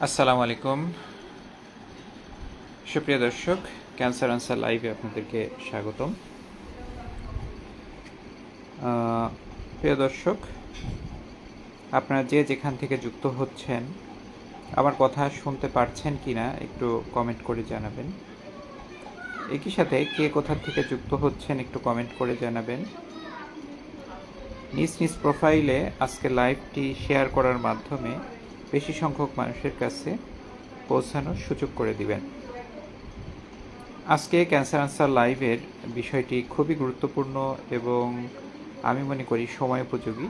আসসালামু আলাইকুম সুপ্রিয় দর্শক, ক্যান্সার আনসার লাইভে আপনাদেরকে স্বাগতম। প্রিয় দর্শক, আপনারা যে যেখান থেকে যুক্ত হচ্ছেন, আমার কথা শুনতে পারছেন কি না একটু কমেন্ট করে জানাবেন। একই সাথে কে কোথা থেকে যুক্ত হচ্ছেন একটু কমেন্ট করে জানাবেন। নিজ নিজ প্রোফাইলে আজকে লাইভটি শেয়ার করার মাধ্যমে বেশি সংখ্যক মানুষের কাছে পৌঁছানোর সুযোগ করে দিবেন। আজকে ক্যান্সার আনসার লাইভের বিষয়টি খুবই গুরুত্বপূর্ণ এবং আমি মনে করি সময় উপযোগী।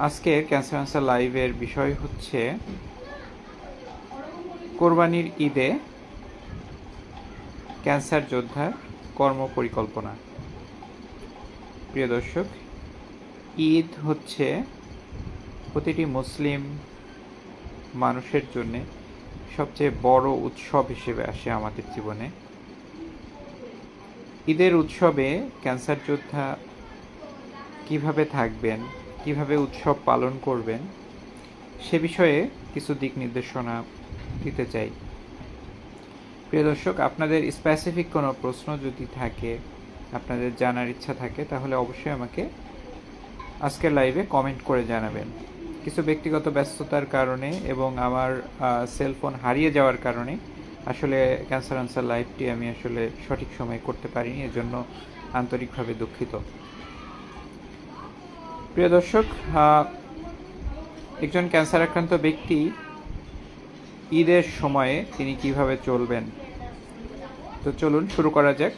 আজকের ক্যান্সার আনসার লাইভের বিষয় হচ্ছে কোরবানির ঈদে ক্যান্সার যোদ্ধার কর্মপরিকল্পনা। প্রিয় দর্শক, ঈদ হচ্ছে প্রতিটি মুসলিম মানুষের জন্যে সবচেয়ে বড় উৎসব হিসেবে আসে আমাদের জীবনে। ঈদের উৎসবে ক্যান্সার যোদ্ধা কিভাবে থাকবেন, কিভাবে উৎসব পালন করবেন, সে বিষয়ে কিছু দিক নির্দেশনা দিতে চাই। প্রিয় দর্শক, আপনাদের স্পেসিফিক কোনো প্রশ্ন যদি থাকে, আপনাদের জানার ইচ্ছা থাকে, তাহলে অবশ্যই আমাকে আজকের লাইভে কমেন্ট করে জানাবেন। কিছু ব্যক্তিগত ব্যস্ততার কারণে এবং আমার সেলফোন হারিয়ে যাওয়ার কারণে আসলে ক্যান্সার আনসার লাইভটি আমি আসলে সঠিক সময়ে করতে পারিনি, এজন্য আন্তরিকভাবে দুঃখিত। প্রিয় দর্শক, একজন ক্যান্সার আক্রান্ত ব্যক্তি ঈদের সময়ে তিনি কিভাবে চলবেন, তো চলুন শুরু করা যাক।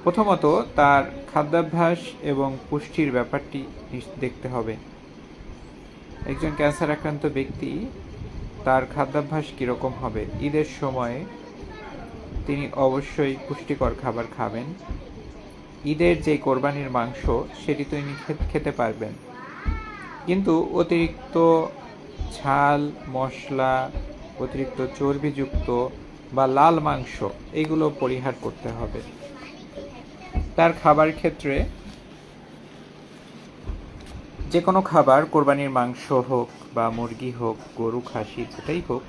প্রথমত তার খাদ্যাভ্যাস এবং পুষ্টির ব্যাপারটি দেখতে হবে। একজন ক্যান্সার আক্রান্ত ব্যক্তি তার খাদ্যাভ্যাস কীরকম হবে। ঈদের সময়ে তিনি অবশ্যই পুষ্টিকর খাবার খাবেন। ঈদের যে কোরবানির মাংস সেটি তিনি খেতে পারবেন, কিন্তু অতিরিক্ত ঝাল মশলা, অতিরিক্ত চর্বিযুক্ত বা লাল মাংস এগুলো পরিহার করতে হবে। তার খাবার ক্ষেত্রে যে কোনো খাবার, কোরবানির মাংস হোক বা মুরগি হোক, গরু, খাসি, যেটাই হোক,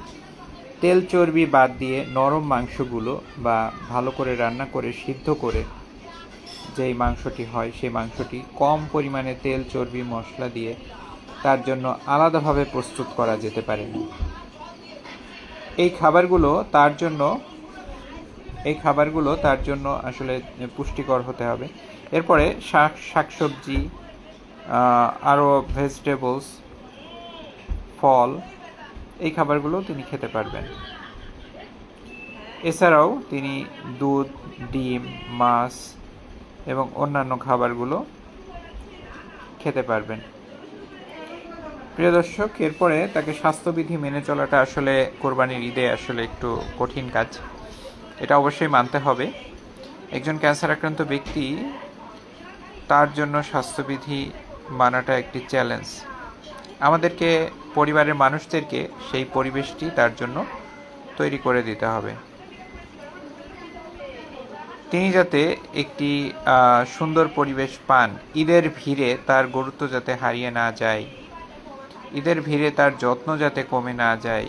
তেল চর্বি বাদ দিয়ে নরম মাংসগুলো বা ভালো করে রান্না করে সিদ্ধ করে যেই মাংসটি হয় সেই মাংসটি কম পরিমাণে তেল চর্বি মশলা দিয়ে তার জন্য আলাদাভাবে প্রস্তুত করা যেতে পারে। এই খাবারগুলো তার জন্য আসলে পুষ্টিকর হতে হবে। এরপরে শাকসবজি, আরও ভেজিটেবলস, ফল, এই খাবারগুলো তিনি খেতে পারবেন। এছাড়াও তিনি দুধ, ডিম, মাছ এবং অন্যান্য খাবারগুলো খেতে পারবেন। প্রিয় দর্শক, এরপরে তাকে স্বাস্থ্যবিধি মেনে চলাটা আসলে কোরবানির ঈদে আসলে একটু কঠিন কাজ, এটা অবশ্যই মানতে হবে। একজন ক্যান্সার আক্রান্ত ব্যক্তি, তার জন্য স্বাস্থ্যবিধি মানাটা একটি চ্যালেঞ্জ। আমাদেরকে, পরিবারের মানুষদেরকে সেই পরিবেশটি তার জন্য তৈরি করে দিতে হবে। তিনি যাতে একটি সুন্দর পরিবেশ পান, ঈদের ভিড়ে তার গুরুত্ব যাতে হারিয়ে না যায়, ঈদের ভিড়ে তার যত্ন যাতে কমে না যায়।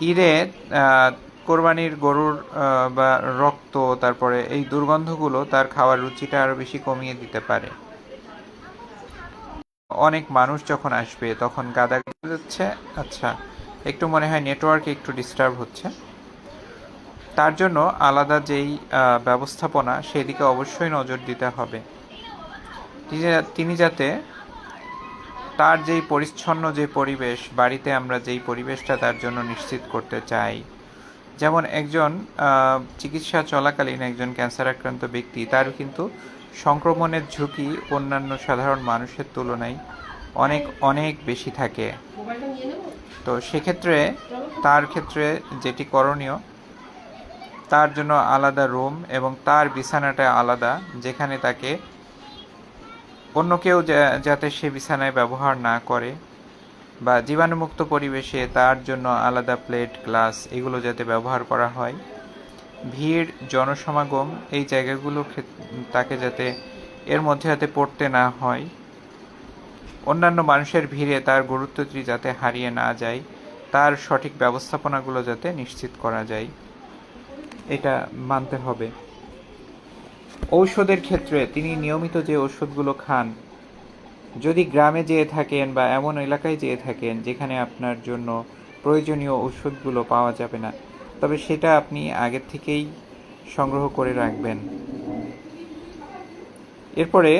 ঈদে কোরবানির গরুর বা রক্ত, তারপরে এই দুর্গন্ধগুলো তার খাওয়ার রুচিটা আরও বেশি কমিয়ে দিতে পারে। অনেক মানুষ যখন আসবে তখন গাদাগাদি যাচ্ছে। আচ্ছা, একটু মনে হয় নেটওয়ার্কে একটু ডিস্টার্ব হচ্ছে। তার জন্য আলাদা যেই ব্যবস্থাপনা, সেদিকে অবশ্যই নজর দিতে হবে। তিনি যাতে তার যেই পরিচ্ছন্ন যে পরিবেশ, বাড়িতে আমরা যেই পরিবেশটা তার জন্য নিশ্চিত করতে চাই, যেমন একজন চিকিৎসা চলাকালীন একজন ক্যান্সার আক্রান্ত ব্যক্তি, তার কিন্তু সংক্রমণের ঝুঁকি অন্যান্য সাধারণ মানুষের তুলনায় অনেক অনেক বেশি থাকে। তো সেক্ষেত্রে তার ক্ষেত্রে যেটি করণীয়, তার জন্য আলাদা রুম এবং তার বিছানাটা আলাদা, যেখানে তাকে অন্য কেউ যাতে সে বিছানায় ব্যবহার না করে, বা জীবাণুমুক্ত পরিবেশে তার জন্য আলাদা প্লেট, গ্লাস এগুলো যাতে ব্যবহার করা হয়। ভিড়, জনসমাগম, এই জায়গাগুলো তাকে যাতে এর মধ্যে যাতে পড়তে না হয়, অন্যান্য মানুষের ভিড়ে তার গুরুত্বটি যাতে হারিয়ে না যায়, তার সঠিক ব্যবস্থাপনাগুলো যাতে নিশ্চিত করা যায়, এটা মানতে হবে। ঔষধের ক্ষেত্রে তিনি নিয়মিত যে ওষুধগুলো খান, যদি গ্রামে যেয়ে থাকেন বা এমন এলাকায় যেয়ে থাকেন যেখানে আপনার জন্য প্রয়োজনীয় ওষুধগুলো পাওয়া যাবে না, তবে সেটা আপনি আগের থেকেই সংগ্রহ করে রাখবেন। এরপরে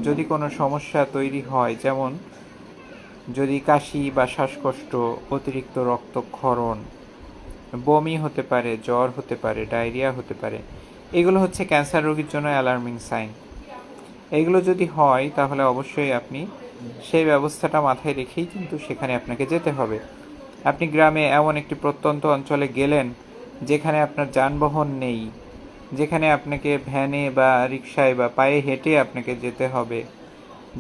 যদি কোনো সমস্যা তৈরি হয়, যেমন যদি কাশি বা শ্বাসকষ্ট, অতিরিক্ত রক্তক্ষরণ, বমি হতে পারে, জ্বর হতে পারে, ডায়রিয়া হতে পারে, এগুলো হচ্ছে ক্যান্সার রোগীর জন্য অ্যালার্মিং সাইন। এইগুলো যদি হয় তাহলে অবশ্যই আপনি সেই ব্যবস্থাটা মাথায় রেখেই কিন্তু সেখানে আপনাকে যেতে হবে। আপনি গ্রামে এমন একটি প্রত্যন্ত অঞ্চলে গেলেন যেখানে আপনার যানবাহন নেই, যেখানে আপনাকে ভ্যানে বা রিকশায় বা পায়ে হেঁটে আপনাকে যেতে হবে,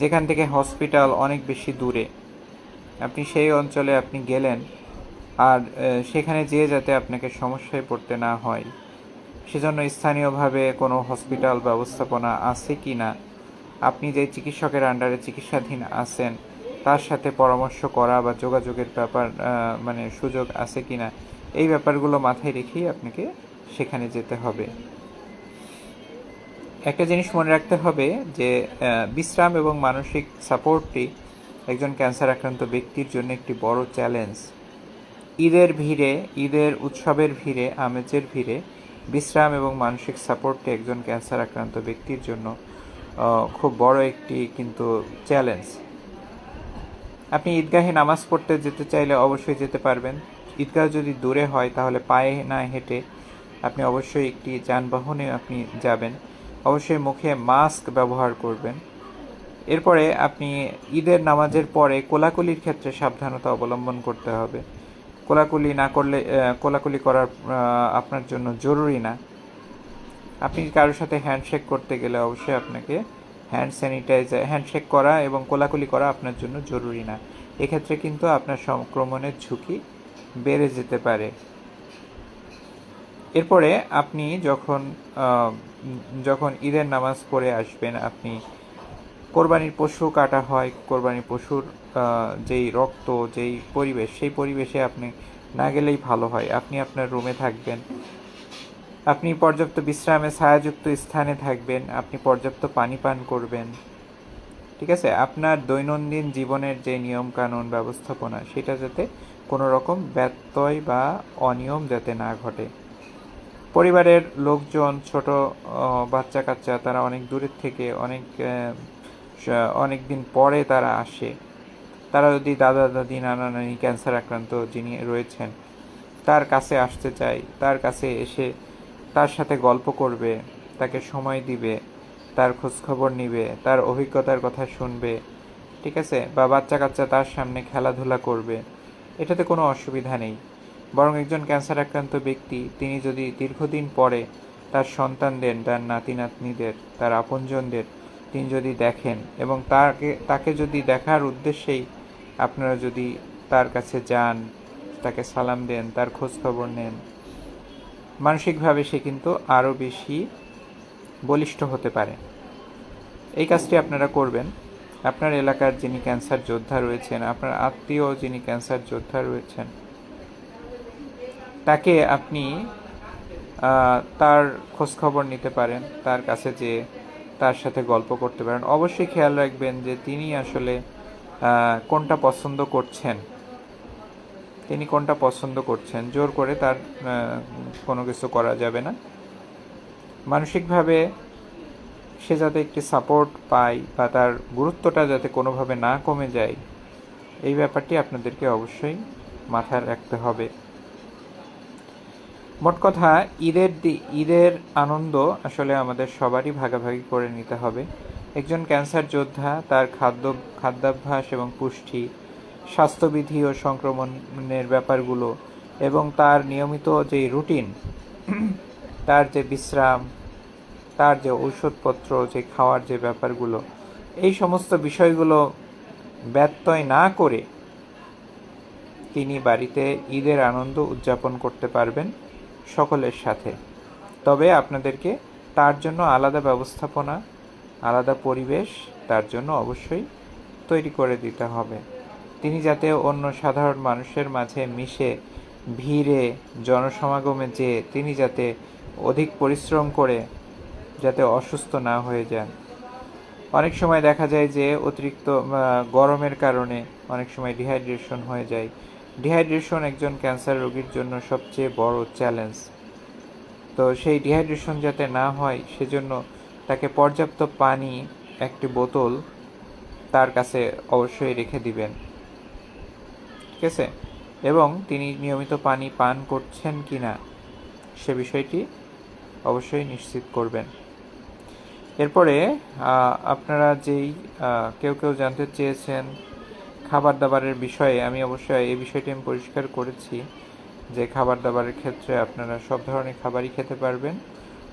যেখান থেকে হসপিটাল অনেক বেশি দূরে, আপনি সেই অঞ্চলে আপনি গেলেন, আর সেখানে যেয়ে যাতে আপনাকে সমস্যায় পড়তে না হয়, সেজন্য স্থানীয়ভাবে কোনো হসপিটাল ব্যবস্থাপনা আছে কি না, আপনি যে চিকিৎসকের আন্ডারে চিকিৎসাধীন আছেন তার সাথে পরামর্শ করা বা যোগাযোগের ব্যাপার সুযোগ আছে কি না, এই ব্যাপারগুলো মাথায় রেখেই আপনাকে সেখানে যেতে হবে। একটা জিনিস মনে রাখতে হবে যে বিশ্রাম এবং মানসিক সাপোর্টটি একজন ক্যান্সার আক্রান্ত ব্যক্তির জন্য একটি বড় চ্যালেঞ্জ। ঈদের উৎসবের ভিড়ে, আমেজের ভিড়ে বিশ্রাম এবং মানসিক সাপোর্টটি একজন ক্যান্সার আক্রান্ত ব্যক্তির জন্য খুব বড় একটি কিন্তু চ্যালেঞ্জ। আপনি ঈদগাহে নামাজ পড়তে যেতে চাইলে অবশ্যই যেতে পারবেন। ঈদগাহ যদি দূরে হয় তাহলে পায়ে না হেঁটে আপনি অবশ্যই একটি যানবাহনে আপনি যাবেন। অবশ্যই মুখে মাস্ক ব্যবহার করবেন। এরপরে আপনি ঈদের নামাজের পরে কোলাকুলির ক্ষেত্রে সাবধানতা অবলম্বন করতে হবে। কোলাকুলি করার আপনার জন্য জরুরি না। আপনি কারোর সাথে হ্যান্ডশেক করতে গেলে অবশ্যই আপনাকে হ্যান্ডশেক করা এবং কোলাকুলি করা আপনার জন্য জরুরি না। এক্ষেত্রে কিন্তু আপনার সংক্রমণের ঝুঁকি বেড়ে যেতে পারে। এরপরে আপনি যখন ঈদের নামাজ পড়ে আসবেন, আপনি কোরবানির পশু কাটা হয়, কোরবানির পশুর যেই রক্ত, যেই পরিবেশ, সেই পরিবেশে আপনি না গেলেই ভালো হয়। আপনি আপনার রুমে থাকবেন, আপনি পর্যাপ্ত বিশ্রামে ছায়াযুক্ত স্থানে থাকবেন, আপনি পর্যাপ্ত পানি পান করবেন, ঠিক আছে? আপনার দৈনন্দিন জীবনের যে নিয়মকানুন ব্যবস্থাপনা, সেটা যাতে কোনো রকম ব্যত্যয় বা অনিয়ম যাতে না ঘটে। পরিবারের লোকজন, ছোট বাচ্চা কাচ্চা, তারা অনেক দূরের থেকে অনেক দিন পরে তারা আসে। তারা যদি দাদা দাদি, নানা নানি ক্যান্সার আক্রান্ত যিনি রয়েছেন তার কাছে আসতে চায়, তার কাছে এসে তার সাথে গল্প করবে, তাকে সময় দিবে, তার খোঁজখবর নিবে, তার অভিজ্ঞতার কথা শুনবে, ঠিক আছে? বা বাচ্চা কাচ্চা তার সামনে খেলাধুলা করবে, এটাতে কোনো অসুবিধা নেই। বরং একজন ক্যান্সার আক্রান্ত ব্যক্তি তিনি যদি দীর্ঘদিন পরে তার সন্তানদের, তার নাতি নাতনিদের, তার আপনজনদের তিনি যদি দেখেন এবং তাকে যদি দেখার উদ্দেশ্যেই আপনারা যদি তার কাছে যান, তাকে সালাম দেন, তার খোঁজখবর নেন, মানসিকভাবে সে কিন্তু আরও বেশি বলিষ্ঠ হতে পারে। এই কাজটি আপনারা করবেন। আপনার এলাকার যিনি ক্যান্সার যোদ্ধা রয়েছেন, আপনার আত্মীয় যিনি ক্যান্সার যোদ্ধা রয়েছেন, তাকে আপনি তার খোঁজখবর নিতে পারেন, তার কাছে যেয়ে তার সাথে গল্প করতে পারেন। অবশ্যই খেয়াল রাখবেন যে তিনি আসলে কোনটা পছন্দ করছেন, জোর করে তার কোনো কিছু করা যাবে না। মানসিকভাবে সে যাতে একটি সাপোর্ট পায় বা তার গুরুত্বটা যাতে কোনোভাবে না কমে যায়, এই ব্যাপারটি আপনাদেরকে অবশ্যই মাথায় রাখতে হবে। মোট কথা, ঈদের আনন্দ আসলে আমাদের সবারই ভাগাভাগি করে নিতে হবে। একজন ক্যান্সার যোদ্ধা তার খাদ্যাভ্যাস এবং পুষ্টি, স্বাস্থ্যবিধি ও সংক্রমণের ব্যাপারগুলো এবং তার নিয়মিত যে রুটিন, তার যে বিশ্রাম, তার যে ঔষধপত্র, যে খাওয়ার যে ব্যাপারগুলো, এই সমস্ত বিষয়গুলো ব্যত্যয় না করে তিনি বাড়িতে ঈদের আনন্দ উদযাপন করতে পারবেন সকলের সাথে। তবে আপনাদেরকে তার জন্য আলাদা ব্যবস্থাপনা, আলাদা পরিবেশ তার জন্য অবশ্যই তৈরি করে দিতে হবে। তিনি যাতে অন্য সাধারণ মানুষের মাঝে মিশে ভিড়ে জনসমাগমে যেয়ে তিনি যাতে অধিক পরিশ্রম করে যাতে অসুস্থ না হয়ে যান। অনেক সময় দেখা যায় যে অতিরিক্ত গরমের কারণে অনেক সময় ডিহাইড্রেশন হয়ে যায়। ডিহাইড্রেশন একজন ক্যান্সার রোগীর জন্য সবচেয়ে বড় চ্যালেঞ্জ। তো সেই ডিহাইড্রেশন যাতে না হয় সেজন্য তাকে পর্যাপ্ত পানি একটি বোতল তার কাছে অবশ্যই রেখে দিবেন, ঠিক আছে? এবং তিনি নিয়মিত পানি পান করছেন কিনা সে বিষয়টি অবশ্যই নিশ্চিত করবেন। এরপরে আপনারা যেই কেউ জানতে চেয়েছেন খাবার দাবারের বিষয়ে, আমি অবশ্যই এই বিষয়টি আমি পরিষ্কার করেছি যে খাবার দাবারের ক্ষেত্রে আপনারা সব ধরনের খাবারই খেতে পারবেন।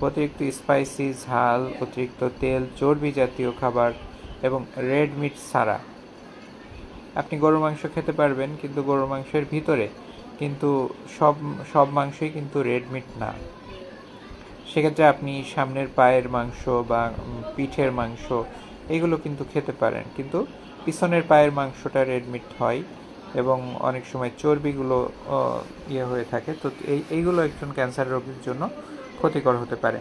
অতিরিক্ত স্পাইসি, ঝাল, অতিরিক্ত তেল, চর্বি জাতীয় খাবার এবং রেড মিট ছাড়া আপনি গরুর মাংস খেতে পারবেন, কিন্তু গরুর মাংসের ভিতরে কিন্তু সব মাংসই কিন্তু রেড মিট না। সেক্ষেত্রে আপনি সামনের পায়ের মাংস বা পিঠের মাংস এগুলো কিন্তু খেতে পারেন, কিন্তু পিছনের পায়ের মাংসটা রেড মিট হয় এবং অনেক সময় চর্বিগুলো হয়ে থাকে। তো এইগুলো একজন ক্যান্সার রোগীর জন্য ক্ষতিকর হতে পারে।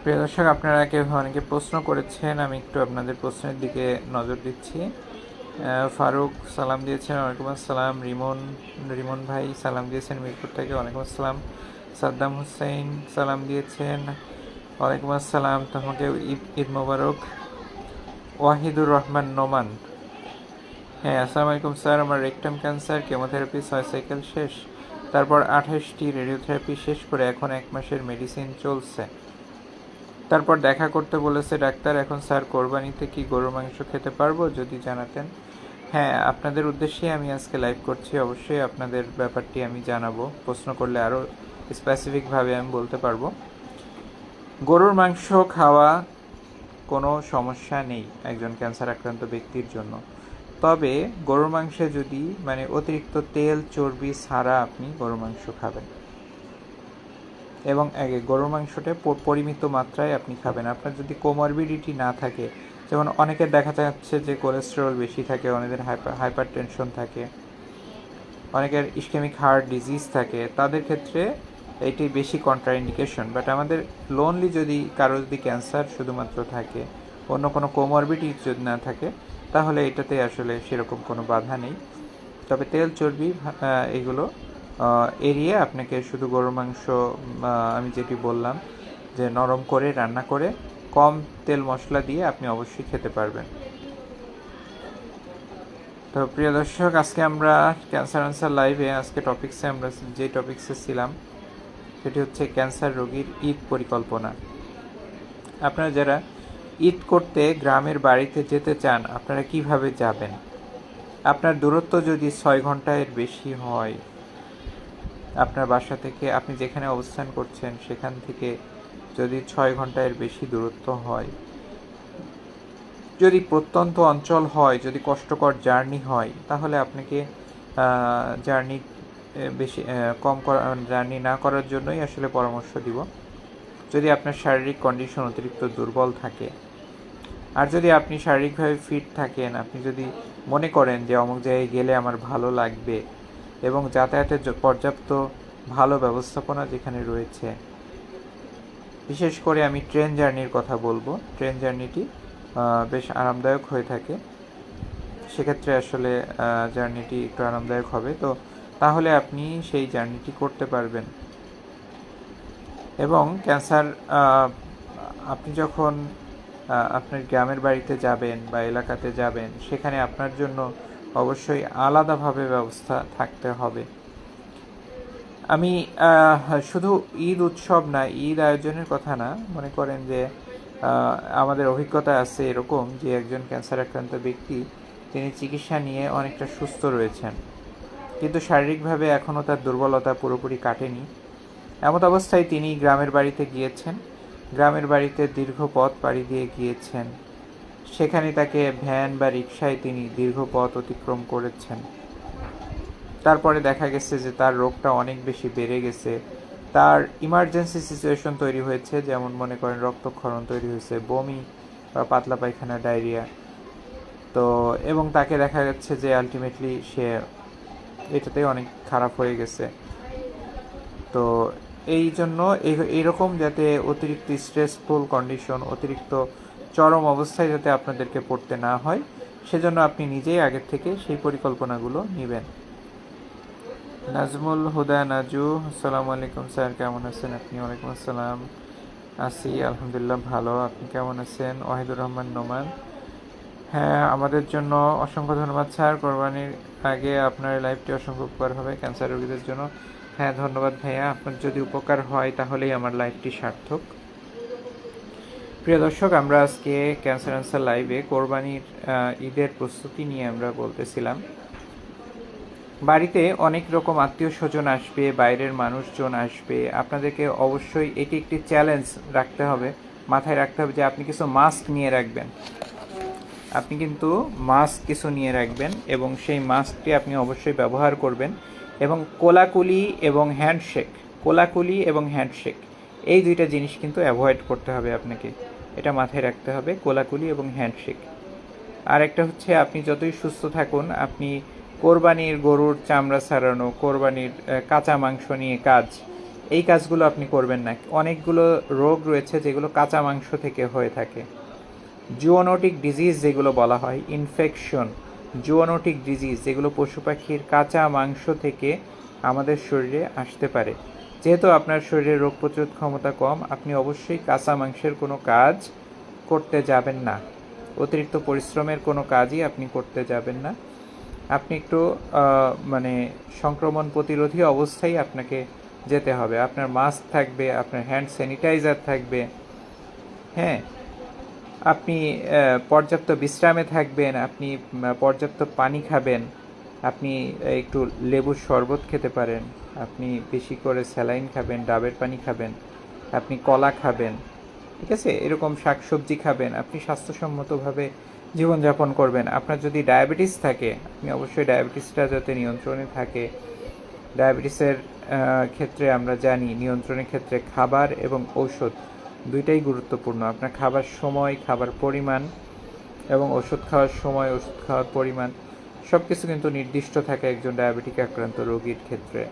প্রিয় দর্শক, আপনারা অনেকে প্রশ্ন করেছেন, আমি একটু আপনাদের প্রশ্নের দিকে নজর দিচ্ছি। ফারুক সালাম দিয়েছেন, ওয়ালাইকুম আসসালাম। রিমন ভাই সালাম দিয়েছেন মিরপুর থেকে, ওয়ালাইকুম আসসালাম। সাদ্দাম হুসাইন সালাম দিয়েছেন, ওয়ালাইকুম আসসালাম। তোমাকে ঈদ মোবারক। ওয়াহিদুর রহমান নোমান, হ্যাঁ আসসালামু আলাইকুম স্যার, আমার রেকটাম ক্যান্সার, কেমোথেরাপি 6 সাইকেল শেষ, তারপর 28টি রেডিওথেরাপি শেষ করে এখন 1 মাসের মেডিসিন চলছে। তারপর দেখা করতে বলেছে ডাক্তার। এখন স্যার কোরবানিতে কি গরুর মাংস খেতে পারবো, যদি জানাতেন। হ্যাঁ, আপনাদের উদ্দেশ্যে আমি আজকে লাইভ করছি, অবশ্যই আপনাদের ব্যাপারটি আমি জানাবো। প্রশ্ন করলে আরও স্পেসিফিকভাবে আমি বলতে পারবো। গরুর মাংস খাওয়া কোনো সমস্যা নেই একজন ক্যান্সার আক্রান্ত ব্যক্তির জন্য। তবে গরুর মাংসে যদি অতিরিক্ত তেল চর্বি ছাড়া আপনি গরুর মাংস খাবেন এবং গরুর মাংসটা পরিমিত মাত্রায় আপনি খাবেন। আপনার যদি কোমরবিডিটি না থাকে, যেমন অনেকের দেখা যাচ্ছে যে কোলেস্টেরল বেশি থাকে, অনেকের হাইপার টেনশন থাকে, অনেকের ইসকেমিক হার্ট ডিজিজ থাকে, তাদের ক্ষেত্রে এটি বেশি কন্ট্রাইন্ডিকেশন। বাট আমাদের লোনলি যদি কারো যদি ক্যান্সার শুধুমাত্র থাকে, অন্য কোনো কোমরবিডিটি যদি না থাকে, তাহলে এটাতে আসলে সেরকম কোনো বাধা নেই। তবে তেল চর্বি এগুলো এড়িয়ে আপনাকে শুধু গরুর মাংস আমি যেটি বললাম যে নরম করে রান্না করে কম তেল মশলা দিয়ে আপনি অবশ্যই খেতে পারবেন। তো প্রিয় দর্শক, আজকে আমরা ক্যান্সার আনসার লাইভে আজকে আমরা যে টপিক্সে ছিলাম সেটি হচ্ছে ক্যান্সার রোগীর ঈদ পরিকল্পনা। আপনারা যারা ঈদ করতে গ্রামের বাড়িতে যেতে চান, আপনারা কিভাবে যাবেন? আপনার দূরত্ব যদি 6 ঘন্টার বেশি হয়, আপনার বাসা থেকে আপনি যেখানে অবস্থান করছেন সেখান থেকে যদি 6 ঘন্টার বেশি দূরত্ব হয়, যদি প্রত্যন্ত অঞ্চল হয়, যদি কষ্টকর জার্নি হয়, তাহলে আপনাকে জার্নি জার্নি না করার জন্যই আসলে পরামর্শ দিব। যদি আপনার শারীরিক কন্ডিশন অতিরিক্ত দুর্বল থাকে, আর যদি আপনি শারীরিকভাবে ফিট থাকেন, আপনি যদি মনে করেন যে অমুক জায়গায় গেলে আমার ভালো লাগবে এবং যাতায়াতের পর্যাপ্ত ভালো ব্যবস্থাপনা যেখানে রয়েছে, বিশেষ করে আমি ট্রেন জার্নির কথা বলবো। ট্রেন জার্নিটি বেশ আরামদায়ক হয়ে থাকে, সেক্ষেত্রে আসলে জার্নিটি একটু আরামদায়ক হবে। তো তাহলে আপনি সেই জার্নিটি করতে পারবেন। এবং ক্যান্সার আপনি যখন আপনার গ্রামের বাড়িতে যাবেন বা এলাকাতে যাবেন, সেখানে আপনার জন্য অবশ্যই আলাদাভাবে ব্যবস্থা থাকতে হবে। আমি শুধু ঈদ উৎসব না, ঈদ আয়োজনের কথা না, মনে করেন যে আমাদের অভিজ্ঞতা আছে এরকম যে একজন ক্যান্সার আক্রান্ত ব্যক্তি তিনি চিকিৎসা নিয়ে অনেকটা সুস্থ রয়েছেন, কিন্তু শারীরিকভাবে এখনও তার দুর্বলতা পুরোপুরি কাটেনি। এমত অবস্থায় তিনি গ্রামের বাড়িতে গিয়েছেন, গ্রামের বাড়িতে দীর্ঘ পথ পাড়ি দিয়ে গিয়েছেন, সেখানে তাকে ভ্যান বা রিকশায় তিনি দীর্ঘ পথ অতিক্রম করেছেন। তারপরে দেখা গেছে যে তার রোগটা অনেক বেশি বেড়ে গেছে, তার ইমার্জেন্সি সিচুয়েশন তৈরি হয়েছে, যেমন মনে করেন রক্তক্ষরণ তৈরি হয়েছে, বমি বা পাতলা পায়খানা, ডায়রিয়া। তো এবং তাকে দেখা যাচ্ছে যে আলটিমেটলি সে এটাতেই অনেক খারাপ হয়ে গেছে। তো এই জন্য এইরকম যাতে অতিরিক্ত স্ট্রেসফুল কন্ডিশন, অতিরিক্ত চরম অবস্থায় যাতে আপনাদেরকে পড়তে না হয়, সেজন্য আপনি নিজেই আগের থেকে সেই পরিকল্পনাগুলো নেবেন। নাজমুল হুদা নাজু, আসসালামু আলাইকুম স্যার, কেমন আছেন আপনি? ওয়ালাইকুম আসসালাম, আছি আলহামদুলিল্লাহ ভালো। আপনি কেমন আছেন? ওয়াহিদুর রহমান নোমান, হ্যাঁ আমাদের জন্য অসংখ্য ধন্যবাদ স্যার। কোরবানির আগে আপনার লাইভটি অসংখ্য উপকার হবে ক্যান্সার রোগীদের জন্য। হ্যাঁ ধন্যবাদ ভাইয়া, আপনার যদি উপকার হয় তাহলেই আমার লাইভটি সার্থক। প্রিয় দর্শক, আমরা আজকে ক্যান্সার আনসার লাইভে কোরবানির ঈদের প্রস্তুতি নিয়ে আমরা বলতেছিলাম। বাড়িতে অনেক রকম আত্মীয় স্বজন আসবে, বাইরের মানুষজন আসবে, আপনাদেরকে অবশ্যই এটি একটি চ্যালেঞ্জ রাখতে হবে, মাথায় রাখতে হবে যে আপনি কিছু মাস্ক নিয়ে রাখবেন। আপনি কিন্তু মাস্ক কিছু নিয়ে রাখবেন এবং সেই মাস্কটি আপনি অবশ্যই ব্যবহার করবেন। এবং কোলাকুলি এবং হ্যান্ডশেক এই দুইটা জিনিস কিন্তু অ্যাভয়েড করতে হবে আপনাকে, এটা মাথায় রাখতে হবে, কোলাকুলি এবং হ্যান্ডশেক। আর একটা হচ্ছে, আপনি যতই সুস্থ থাকুন, আপনি কোরবানির গরুর চামড়া ছাড়ানো, কোরবানির কাঁচা মাংস নিয়ে কাজ, এই কাজগুলো আপনি করবেন না। অনেকগুলো রোগ রয়েছে যেগুলো কাঁচা মাংস থেকে হয়ে থাকে। জুওনোটিক ডিজিজ যেগুলো বলা হয়, ইনফেকশন, জুওনোটিক ডিজিজ যেগুলো পশু পাখির কাঁচা মাংস থেকে আমাদের শরীরে আসতে পারে। যেহেতু আপনার শরীরে রোগ প্রতিরোধ ক্ষমতা কম, আপনি অবশ্যই কাঁচা মাংসের কোনো কাজ করতে যাবেন না। অতিরিক্ত পরিশ্রমের কোনো কাজই আপনি করতে যাবেন না। আপনি একটু মানে সংক্রমণ প্রতিরোধী অবস্থায় আপনাকে যেতে হবে। আপনার মাস্ক থাকবে, আপনার হ্যান্ড স্যানিটাইজার থাকবে, হ্যাঁ, আপনি পর্যাপ্ত বিশ্রামে থাকবেন, আপনি পর্যাপ্ত পানি খাবেন, আপনি একটু লেবুর শরবত খেতে পারেন, আপনি বেশি করে স্যালাইন খাবেন, ডাবের পানি খাবেন, আপনি কলা খাবেন, ঠিক আছে, এরকম শাকসবজি খাবেন, আপনি স্বাস্থ্যসম্মতভাবে জীবনযাপন করবেন। আপনার যদি ডায়াবেটিস থাকে, আপনি অবশ্যই ডায়াবেটিসটা যাতে নিয়ন্ত্রণে থাকে। ডায়াবেটিসের ক্ষেত্রে আমরা জানি, নিয়ন্ত্রণের ক্ষেত্রে খাবার এবং ঔষধ দুইটাই গুরুত্বপূর্ণ। আপনার খাবার সময়, খাবার পরিমাণ এবং ওষুধ খাওয়ার সময়, ওষুধ খাওয়ার পরিমাণ সব কিছু কিন্তু নির্দিষ্ট থাকে একজন ডায়াবেটিক আক্রান্ত রোগীর ক্ষেত্রে।